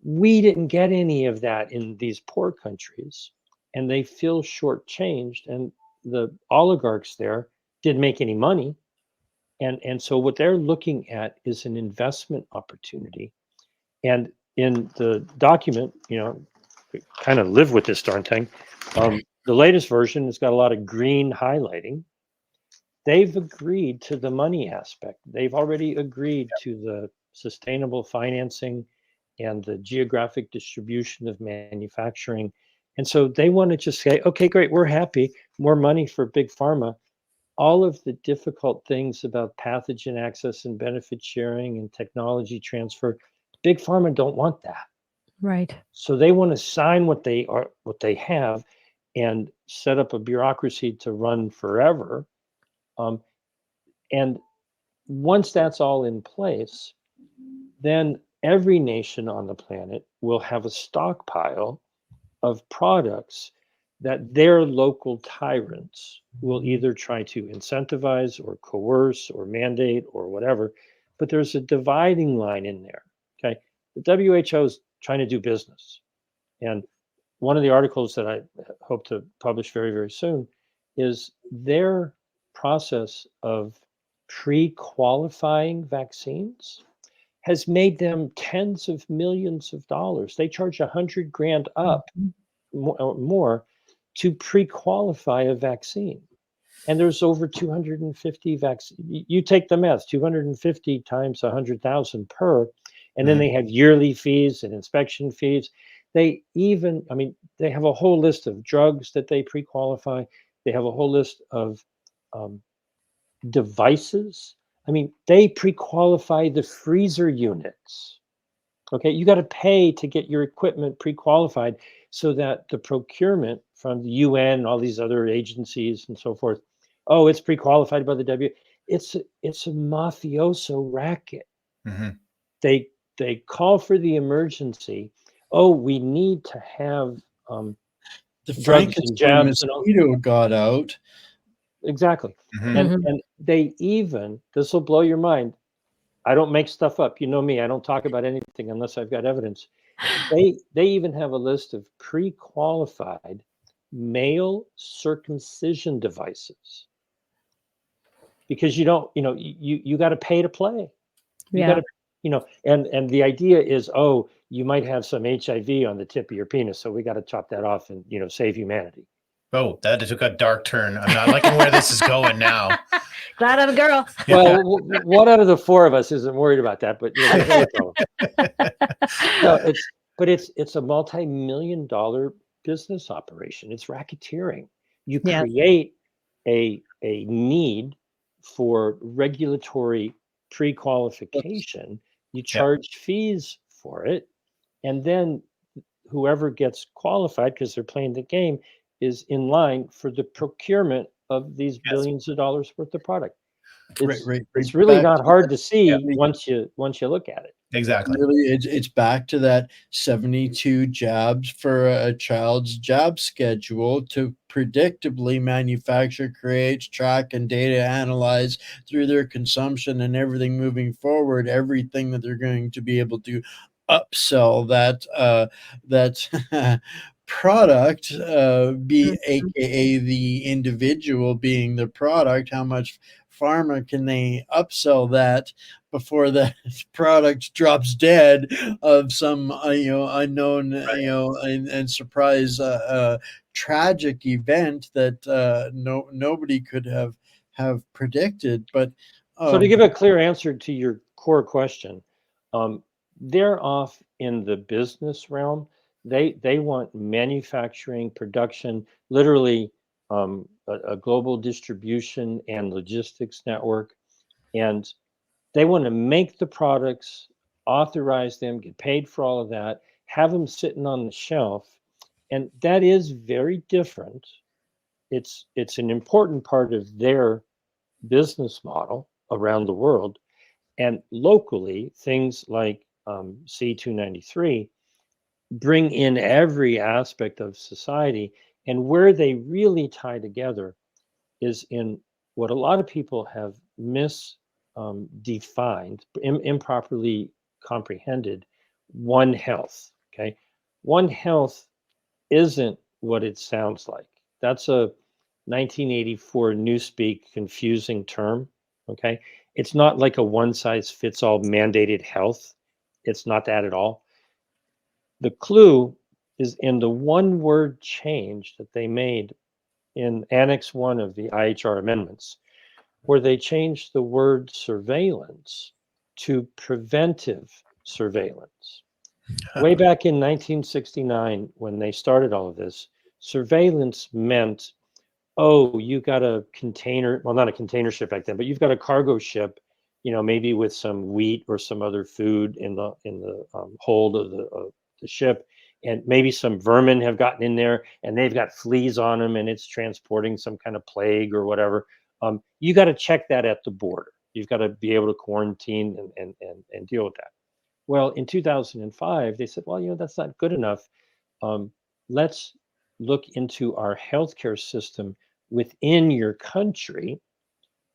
we didn't get any of that in these poor countries, and they feel shortchanged, and the oligarchs there didn't make any money. And so what they're looking at is an investment opportunity. And in the document, kind of live with this darn thing. The latest version has got a lot of green highlighting. They've agreed to the money aspect. They've already agreed to the sustainable financing and the geographic distribution of manufacturing. And so they want to just say, okay, great, we're happy. More money for big pharma. All of the difficult things about pathogen access and benefit sharing and technology transfer, big pharma don't want that. Right. So they want to sign what they have and set up a bureaucracy to run forever. And once that's all in place, then every nation on the planet will have a stockpile of products that their local tyrants will either try to incentivize or coerce or mandate or whatever. But there's a dividing line in there. Okay. The WHO is trying to do business. And one of the articles that I hope to publish very, very soon is their process of pre-qualifying vaccines has made them tens of millions of dollars. They charge $100,000 up more to pre-qualify a vaccine. And there's over 250 vaccines. You take the math, 250 times 100,000 per, and then they have yearly fees and inspection fees. They have a whole list of drugs that they pre-qualify. They have a whole list of devices. They pre-qualify the freezer units. Okay, you got to pay to get your equipment pre-qualified so that the procurement from the UN and all these other agencies and so forth, it's pre-qualified by the W. It's a mafioso racket. Mm-hmm. They call for the emergency. Oh, we need to have the Frankenstein mosquito got out. Exactly. Mm-hmm. And they even, this will blow your mind. I don't make stuff up. You know me. I don't talk about anything unless I've got evidence. They even have a list of pre-qualified male circumcision devices because you got to pay to play. You got to, and the idea is, you might have some HIV on the tip of your penis, so we got to chop that off and save humanity. Oh, that took a dark turn. I'm not liking where this is going now. Glad I'm a girl. Well, one out of the four of us isn't worried about that, but it's a multi-million-dollar business operation. It's racketeering. You create a need for regulatory pre-qualification. You charge fees for it, and then whoever gets qualified, because they're playing the game, is in line for the procurement of these billions of dollars worth of product. It's really not hard to see once you look at it. Exactly. Really, it's back to that 72 jabs for a child's jab schedule to predictably manufacture, create, track, and data analyze through their consumption and everything moving forward, everything that they're going to be able to upsell that product, aka the individual being the product. How much pharma can they upsell that before the product drops dead of some unknown and surprise tragic event that nobody could have predicted. But so to give a clear answer to your core question, they're off in the business realm. They want manufacturing, production, literally a global distribution and logistics network. And they want to make the products, authorize them, get paid for all of that, have them sitting on the shelf. And that is very different. It's an important part of their business model around the world. And locally, things like C293 bring in every aspect of society And where they really tie together is in what a lot of people have misdefined, improperly comprehended, One Health. Okay. One Health isn't what it sounds like. That's a 1984 Newspeak confusing term. Okay. It's not like a one size fits all mandated health. It's not that at all. The clue is in the one word change that they made in Annex 1 of the IHR amendments, where they changed the word surveillance to preventive surveillance. Way back in 1969, when they started all of this, surveillance meant, oh, you got a container, well, not a container ship back then, but you've got a cargo ship, maybe with some wheat or some other food in the hold of the ship, and maybe some vermin have gotten in there and they've got fleas on them and it's transporting some kind of plague or whatever. You got to check that at the border. You've got to be able to quarantine and deal with that. Well, in 2005, they said, well, that's not good enough. Let's look into our healthcare system within your country.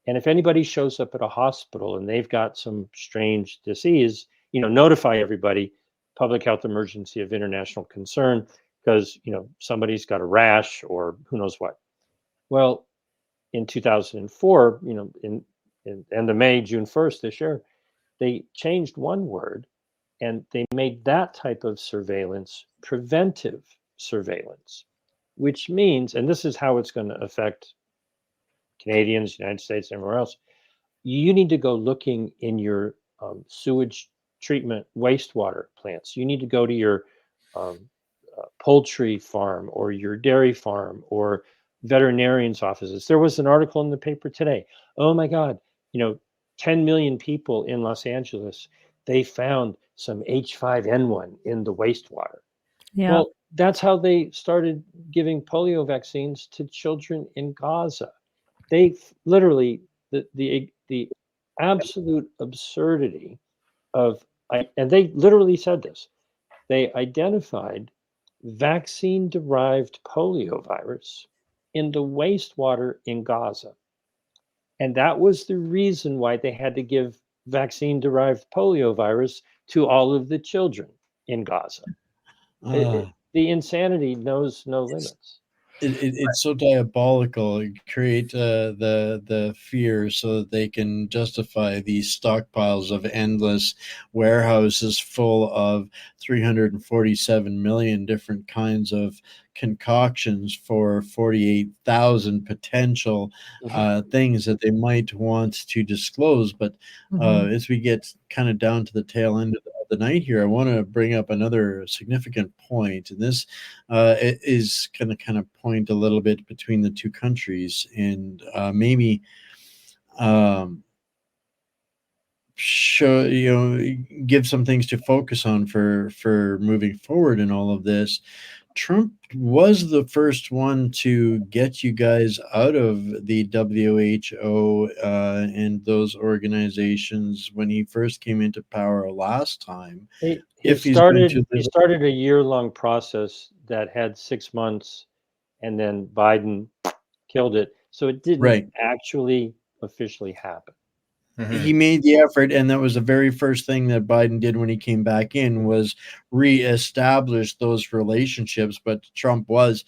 And if anybody shows up at a hospital and they've got some strange disease, notify everybody, public health emergency of international concern, because, somebody's got a rash or who knows what. Well, in 2004, in end of May, June 1st this year, they changed one word and they made that type of surveillance preventive surveillance, which means, and this is how it's going to affect Canadians, United States, everywhere else, you need to go looking in your sewage treatment wastewater plants. You need to go to your poultry farm or your dairy farm or veterinarians' offices. There was an article in the paper today. Oh my God, 10 million people in Los Angeles, they found some H5N1 in the wastewater. Yeah. Well, that's how they started giving polio vaccines to children in Gaza. They literally, the absolute absurdity of, and they literally said this, they identified vaccine-derived polio virus in the wastewater in Gaza. And that was the reason why they had to give vaccine-derived polio virus to all of the children in Gaza. The insanity knows no limits. It's so diabolical. Create the fear so that they can justify these stockpiles of endless warehouses full of 347 million different kinds of concoctions for 48,000 potential things that they might want to disclose. But as we get kind of down to the tail end of the night here, I want to bring up another significant point, and this is going to kind of point a little bit between the two countries, and maybe show, give some things to focus on for moving forward in all of this. Trump was the first one to get you guys out of the WHO and those organizations when he first came into power last time. He started a year-long process that had 6 months, and then Biden killed it. So it didn't actually officially happen. He made the effort, and that was the very first thing that Biden did when he came back in, was reestablish those relationships. But Trump was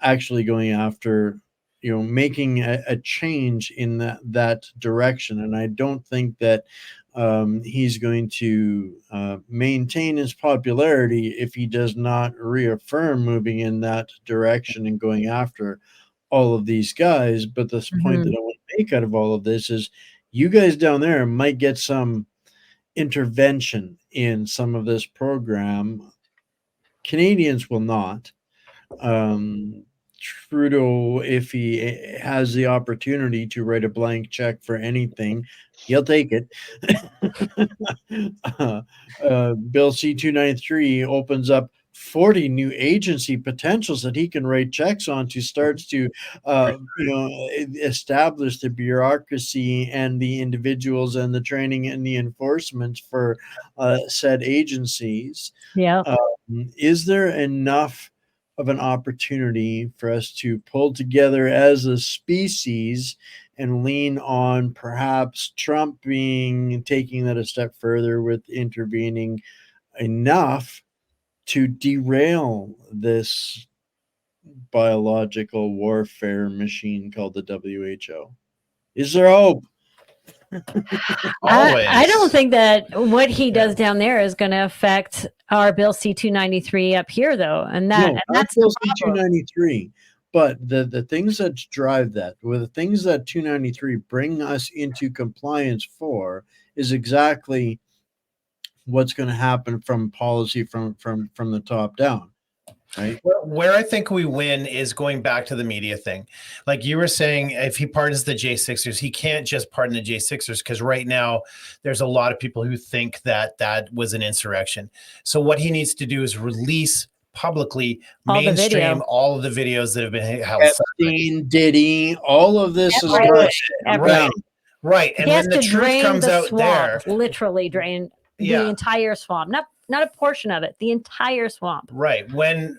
actually going after, making a change in that direction. And I don't think that he's going to maintain his popularity if he does not reaffirm moving in that direction and going after all of these guys. But this point that I want to make out of all of this is, you guys down there might get some intervention in some of this program. Canadians will not. Trudeau, if he has the opportunity to write a blank check for anything, he'll take it. Bill C-293 opens up 40 new agency potentials that he can write checks on to start to, establish the bureaucracy and the individuals and the training and the enforcement for said agencies. Yeah. Is there enough of an opportunity for us to pull together as a species and lean on perhaps Trump taking that a step further with intervening enough to derail this biological warfare machine called the WHO? Is there hope? Always. I don't think that what he does down there is going to affect our Bill C-293 up here, though, and that's Bill the problem. C-293. But the things that drive that, or the things that 293 bring us into compliance for, is exactly what's going to happen from policy from the top down. Right. Where I think we win is going back to the media thing. Like you were saying, if he pardons the J6ers, he can't just pardon the J6ers, because right now there's a lot of people who think that that was an insurrection. So what he needs to do is release publicly, mainstream all of the videos that have been held. Epstein, Diddy, all of this is right. And when the truth comes out there, literally drain the entire swamp, not a portion of it, the entire swamp. Right. When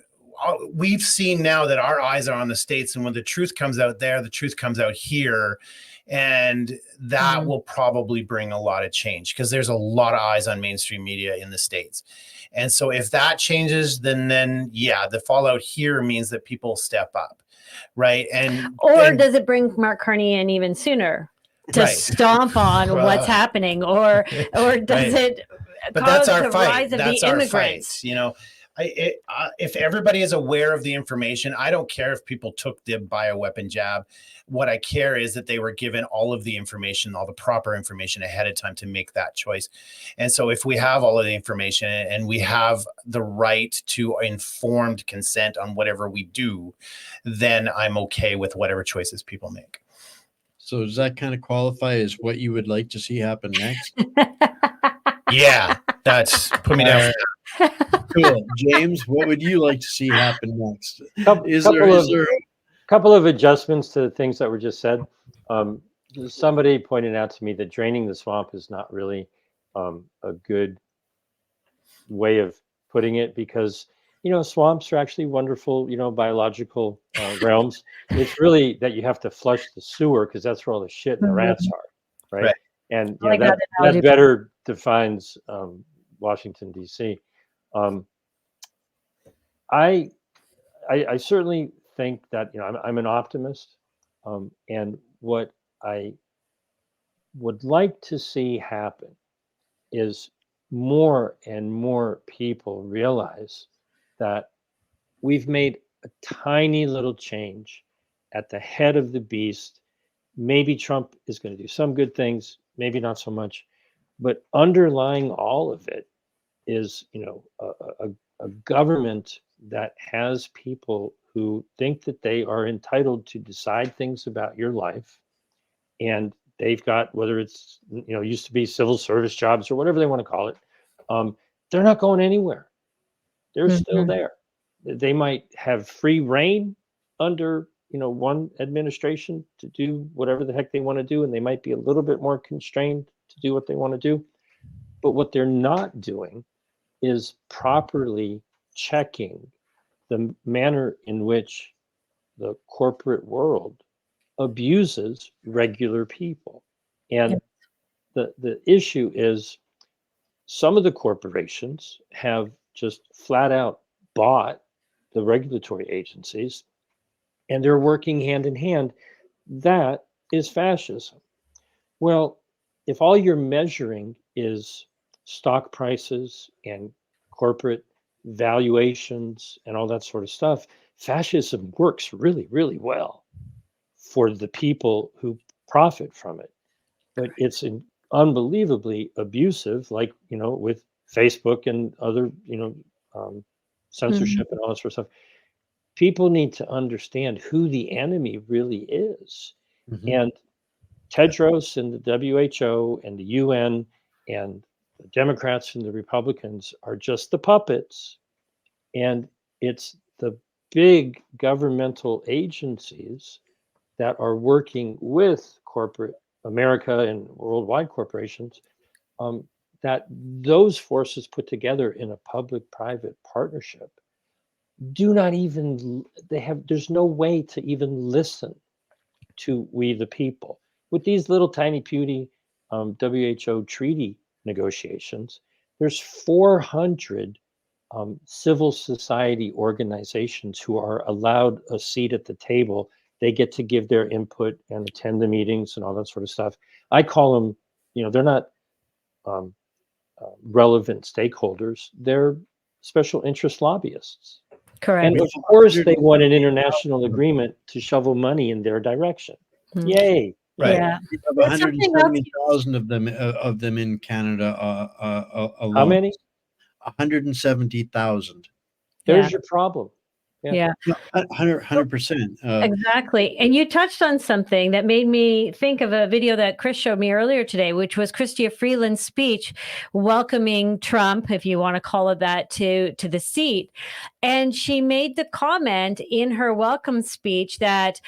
we've seen now that our eyes are on the States, and when the truth comes out there, the truth comes out here. And that will probably bring a lot of change, because there's a lot of eyes on mainstream media in the States. And so if that changes, then the fallout here means that people step up. Right. Or does it bring Mark Carney in even sooner to stomp on what's happening? Or does it cause the rise of the immigrants? You know, if everybody is aware of the information, I don't care if people took the bioweapon jab. What I care is that they were given all of the information, all the proper information ahead of time to make that choice. And so if we have all of the information and we have the right to informed consent on whatever we do, then I'm okay with whatever choices people make. So does that kind of qualify as what you would like to see happen next? Yeah, that's put me down. Cool. James, what would you like to see happen next? Couple of adjustments to the things that were just said. Somebody pointed out to me that draining the swamp is not really a good way of putting it, because swamps are actually wonderful, biological realms. It's really that you have to flush the sewer, because that's where all the shit and the rats are, right? And that better defines Washington, D.C. I certainly think that I'm an optimist, and what I would like to see happen is more and more people realize that we've made a tiny little change at the head of the beast. Maybe Trump is going to do some good things, maybe not so much, but underlying all of it is a government that has people who think that they are entitled to decide things about your life, and they've got, whether it's used to be civil service jobs or whatever they want to call it, they're not going anywhere. They're still there. They might have free reign under one administration to do whatever the heck they want to do, and they might be a little bit more constrained to do what they want to do. But what they're not doing is properly checking the manner in which the corporate world abuses regular people. And the issue is, some of the corporations have just flat out bought the regulatory agencies, and they're working hand in hand. That is fascism. Well, if all you're measuring is stock prices and corporate valuations and all that sort of stuff, fascism works really, really well for the people who profit from it. But it's unbelievably abusive, like, with Facebook and other, censorship and all that sort of stuff. People need to understand who the enemy really is. And Tedros and the WHO and the UN and the Democrats and the Republicans are just the puppets. And it's the big governmental agencies that are working with corporate America and worldwide corporations, that those forces put together in a public-private partnership do not even, there's no way to even listen to we the people. With these little tiny puny WHO treaty negotiations, there's 400 civil society organizations who are allowed a seat at the table. They get to give their input and attend the meetings and all that sort of stuff. I call them, they're not relevant stakeholders. They're special interest lobbyists. Correct. And of course, they want an international agreement to shovel money in their direction. Mhm. Yay. Right. Yeah. We have There's something else 170,000 of them in Canada alone. How many? 170,000. There's Yeah. your problem. Yeah. 100%. Exactly. And you touched on something that made me think of a video that Cris showed me earlier today, which was Chrystia Freeland's speech welcoming Trump, if you want to call it that, to the seat. And she made the comment in her welcome speech that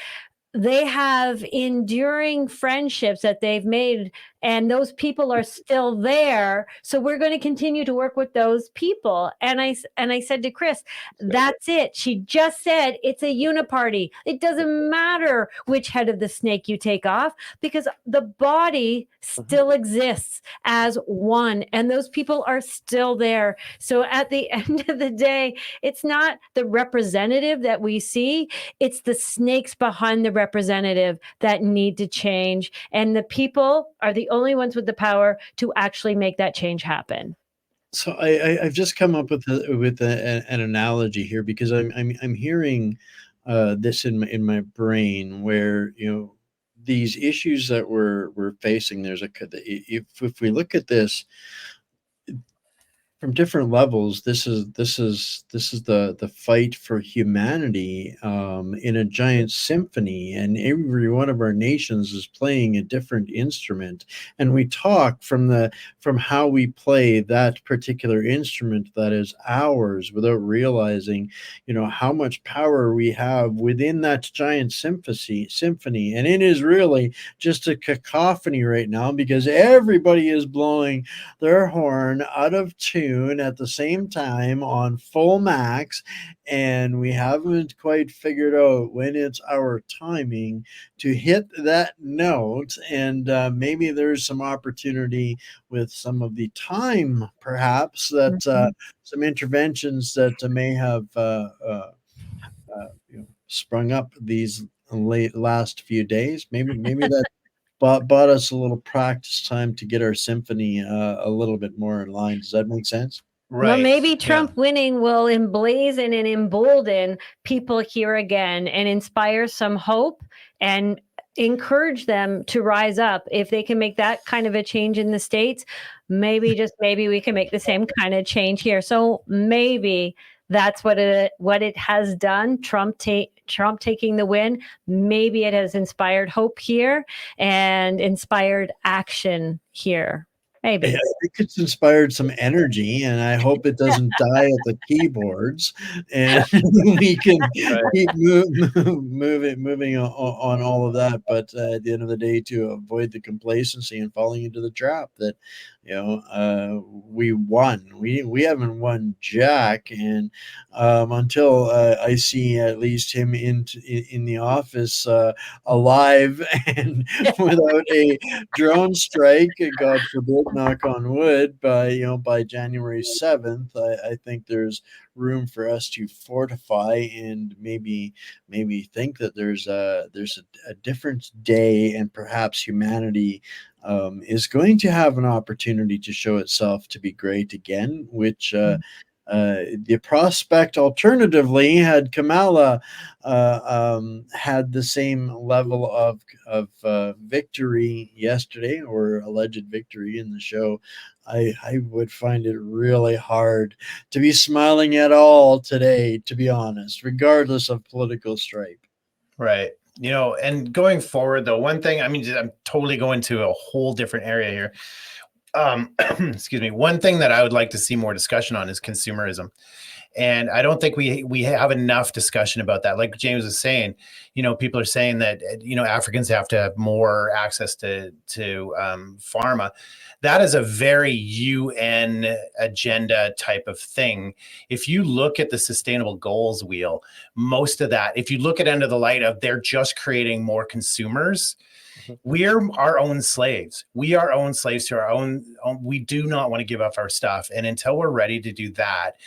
they have enduring friendships that they've made, and those people are still there. So we're going to continue to work with those people. And I said to Cris, that's it. She just said it's a uniparty. It doesn't matter which head of the snake you take off, because the body still exists as one, and those people are still there. So at the end of the day, it's not the representative that we see, it's the snakes behind the representative that need to change. And the people are the only ones with the power to actually make that change happen. So I've just come up with an analogy here, because I'm hearing this in my brain, where these issues that we're facing. If we look at this from different levels, this is the fight for humanity in a giant symphony, and every one of our nations is playing a different instrument, and we talk from how we play that particular instrument that is ours, without realizing how much power we have within that giant symphony. And it is really just a cacophony right now, because everybody is blowing their horn out of tune at the same time on full max, and we haven't quite figured out when it's our timing to hit that note. And maybe there's some opportunity with some of the time, perhaps, that some interventions that may have sprung up these last few days. Maybe that bought us a little practice time to get our symphony a little bit more in line. Does that make sense? Right. Well, maybe Trump winning will emblazon and embolden people here again, and inspire some hope and encourage them to rise up. If they can make that kind of a change in the States, maybe we can make the same kind of change here. So maybe that's what it has done. Trump taking the win. Maybe it has inspired hope here and inspired action here. Maybe. I think it's inspired some energy, and I hope it doesn't die at the keyboards, and we can keep moving on all of that. But at the end of the day, to avoid the complacency and falling into the trap that we won. We haven't won jack, and until I see at least him in the office alive and without a drone strike, God forbid, knock on wood, by January 7th, I think there's room for us to fortify and maybe think that there's a different day, and perhaps humanity is going to have an opportunity to show itself to be great again, which the prospect alternatively, had Kamala had the same level of victory yesterday, or alleged victory in the show, I would find it really hard to be smiling at all today, to be honest, regardless of political stripe. Right. And going forward, though, one thing, I'm totally going to a whole different area here. Excuse me. One thing that I would like to see more discussion on is consumerism. And I don't think we have enough discussion about that. Like James was saying, people are saying that, Africans have to have more access to pharma. That is a very UN agenda type of thing. If you look at the sustainable goals wheel, most of that, if you look at under the light of they're just creating more consumers, we're our own slaves. We are own slaves to our own. We do not want to give up our stuff. And until we're ready to do that,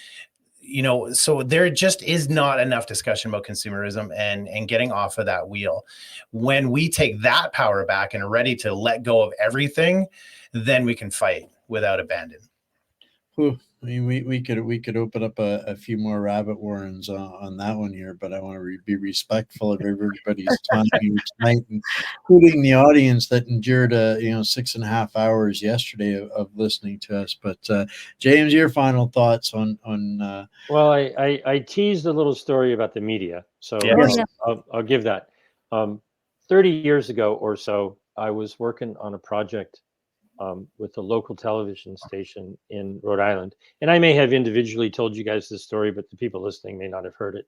so there just is not enough discussion about consumerism and getting off of that wheel. When we take that power back and are ready to let go of everything, then we can fight without abandon. I mean, we could open up a few more rabbit warrens on that one here, but I want to be respectful of everybody's time here tonight, including the audience that endured 6.5 hours yesterday of listening to us. But James, your final thoughts on Well, I teased a little story about the media, so Yes. I'll give that. 30 years ago or so, I was working on a project with a local television station in Rhode Island. And I may have individually told you guys this story, but the people listening may not have heard it.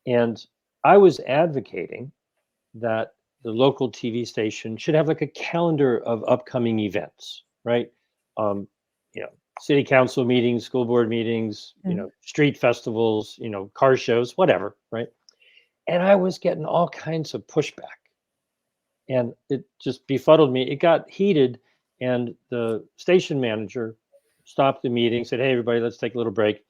And I was advocating that the local TV station should have like a calendar of upcoming events, right? City council meetings, school board meetings, street festivals, car shows, whatever, right? And I was getting all kinds of pushback. And it just befuddled me. It got heated. And the station manager stopped the meeting, said, "Hey, everybody, let's take a little break."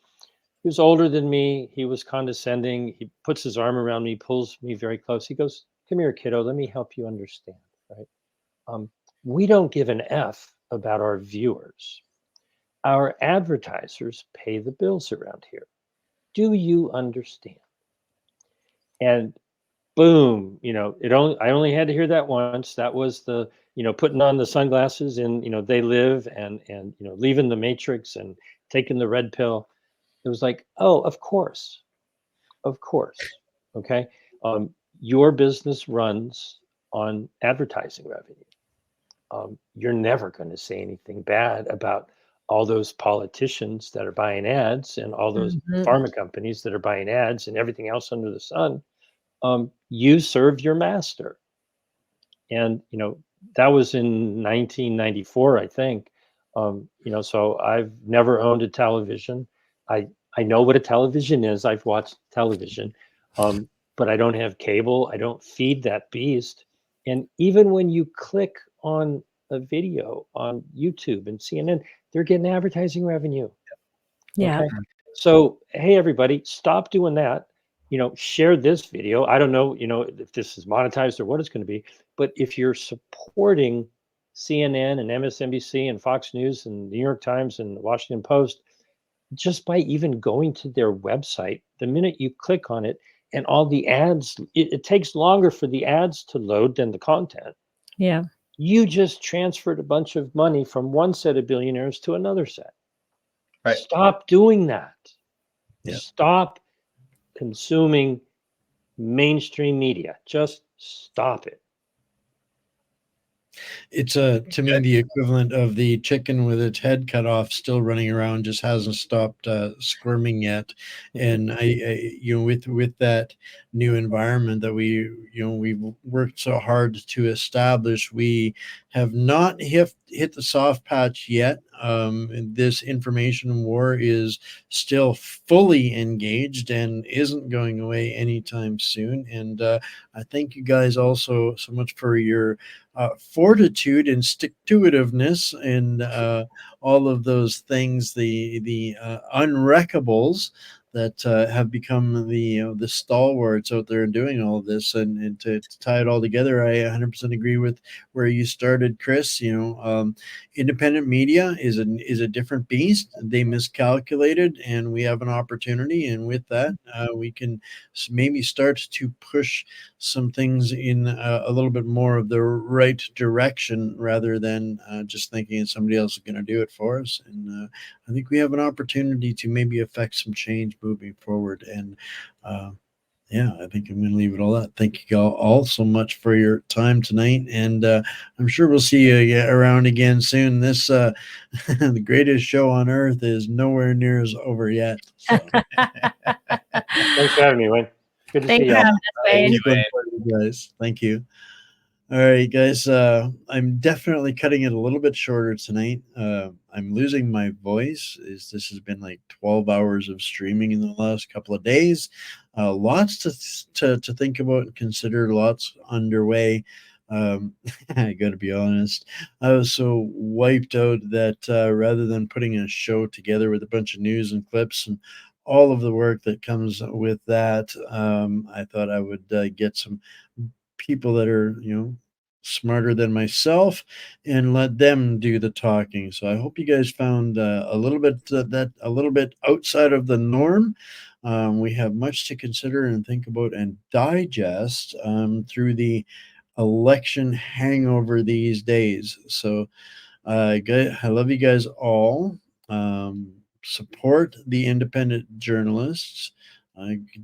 He was older than me. He was condescending. He puts his arm around me, pulls me very close. He goes, "Come here, kiddo. Let me help you understand, right? We don't give an F about our viewers. Our advertisers pay the bills around here. Do you understand?" And boom, I only had to hear that once. That was the, putting on the sunglasses and, They Live and leaving the Matrix and taking the red pill. It was like, oh, of course. Okay. Your business runs on advertising revenue. You're never going to say anything bad about all those politicians that are buying ads and all those pharma companies that are buying ads and everything else under the sun. You serve your master. And, that was in 1994, I think. So I've never owned a television. I know what a television is. I've watched television, but I don't have cable. I don't feed that beast. And even when you click on a video on YouTube and CNN, they're getting advertising revenue. Yeah. Okay? So, hey, everybody, stop doing that. Share this video. I don't know, if this is monetized or what it's going to be, but if you're supporting CNN and MSNBC and Fox News and the New York Times and the Washington Post, just by even going to their website, the minute you click on it and all the ads, it takes longer for the ads to load than the content. Yeah. You just transferred a bunch of money from one set of billionaires to another set. Right. Stop doing that. Yeah. Stop consuming mainstream media. Just stop it. It's to me the equivalent of the chicken with its head cut off, still running around, just hasn't stopped squirming yet. And I with that new environment that we've worked so hard to establish, we have not hit the soft patch yet. This information war is still fully engaged and isn't going away anytime soon. And I thank you guys also so much for your fortitude and stick-to-itiveness and all of those things, the unwreckables that have become the stalwarts out there and doing all of this, and to tie it all together, I 100% agree with where you started, Cris. Independent media is a different beast. They miscalculated, and we have an opportunity, and with that, we can maybe start to push some things in a little bit more of the right direction, rather than just thinking somebody else is going to do it for us. And I think we have an opportunity to maybe affect some change moving forward. And yeah, I think I'm going to leave it all that. Thank you all so much for your time tonight, and I'm sure we'll see you around again soon. This the greatest show on earth is nowhere near as over yet. So. Thanks for having me, Wayne. Good to Thanks see for y'all. having us, Wayne. you, Wayne. Guys. Thank you. All right, guys. I'm definitely cutting it a little bit shorter tonight. I'm losing my voice. This has been like 12 hours of streaming in the last couple of days. Lots to think about and consider. Lots underway. I got to be honest. I was so wiped out that rather than putting a show together with a bunch of news and clips and all of the work that comes with that, I thought I would get some people that are smarter than myself and let them do the talking. So I hope you guys found a little bit a little bit outside of the norm. We have much to consider and think about and digest through the election hangover these days. So I love you guys all. Support the independent journalists.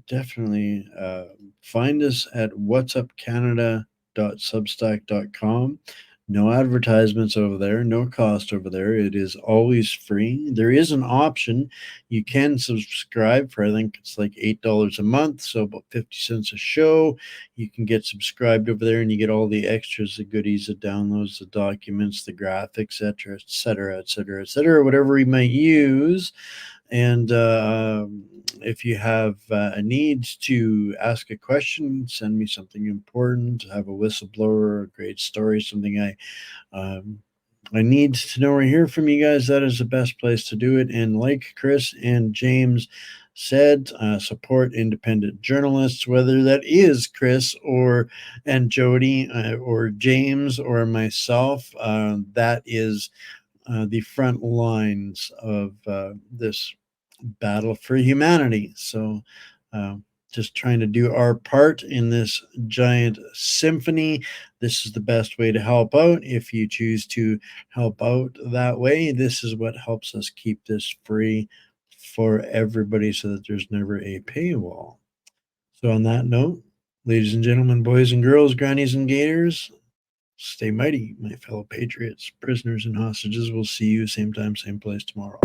Definitely find us at whatsupcanada.substack.com. No advertisements over there, no cost over there. It is always free. There is an option. You can subscribe for, I think it's like $8 a month, so about 50 cents a show. You can get subscribed over there and you get all the extras, the goodies, the downloads, the documents, the graphics, etc., etc., etc., etc., whatever we might use. And if you have a need to ask a question, send me something important, have a whistleblower, a great story, something I need to know or hear from you guys, that is the best place to do it. And like Cris and James said, support independent journalists, whether that is Cris and Jody or James or myself. That is the front lines of this battle for humanity. So just trying to do our part in this giant symphony. This is the best way to help out. If you choose to help out that way, this is what helps us keep this free for everybody so that there's never a paywall. So on that note, ladies and gentlemen, boys and girls, grannies and gators, stay mighty, my fellow patriots, prisoners and hostages. We'll see you same time, same place tomorrow.